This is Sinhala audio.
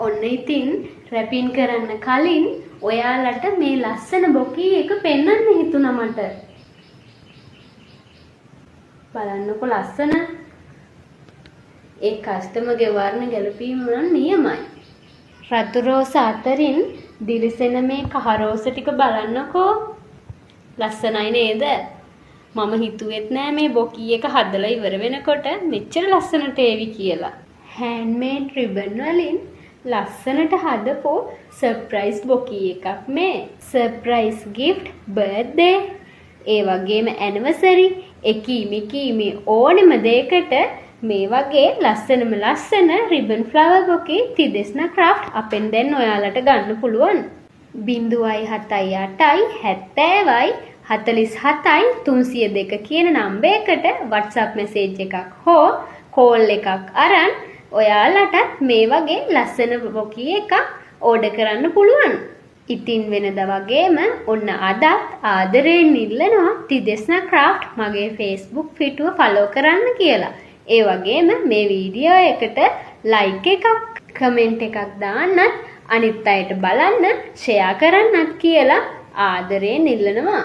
ඔන්න ඉතින් රැපින් කරන්න කලින් ඔයාලට මේ ලස්සන බොකී එක පෙන්වන්න හිතුණා මට. බලන්නකො ලස්සන. ඒ කස්ටමර්ගේ වර්ණ ගැලපීම නම් නියමයි. රතු රෝස අතරින් දිලිසෙන මේ කහ රෝස ටික බලන්නකෝ. ලස්සනයි නේද? මම හිතුවෙත් නෑ මේ බොකී එක හදලා ඉවර වෙනකොට මෙච්චර ලස්සනට ඒවි කියලා. handmade ribbon වලින් ලස්සනට හදපු සර්ප්‍රයිස් බොකී එකක් මේ. සර්ප්‍රයිස් gift birthday ඒ වගේම anniversary එකීමි ඕනෙම දෙයකට මේ වගේ ලස්සනම ලස්සන ribbon flower bouquet තිදෙස්නා craft අපෙන් දැන් ඔයාලට ගන්න පුළුවන්. 078යි 70යි 47යි 302 කියන නම්බරයකට WhatsApp message එකක් හෝ call එකක් අරන් ඔයාලටත් මේ වගේ ලස්සන බොකී එකක් ඕඩර් කරන්න පුළුවන්. ඉතින් වෙනදා වගේම ඔන්න අදත් ආදරයෙන් ඉල්ලනවා තිදෙස්නා craft මගේ Facebook පිටුව follow කරන්න කියලා. ඒ වගේම මේ වීඩියෝ එකට like එකක් comment එකක් දාන්නත් අනිත් අයට බලන්න share කරන්නත් කියලා ආදරයෙන් ඉල්ලනවා.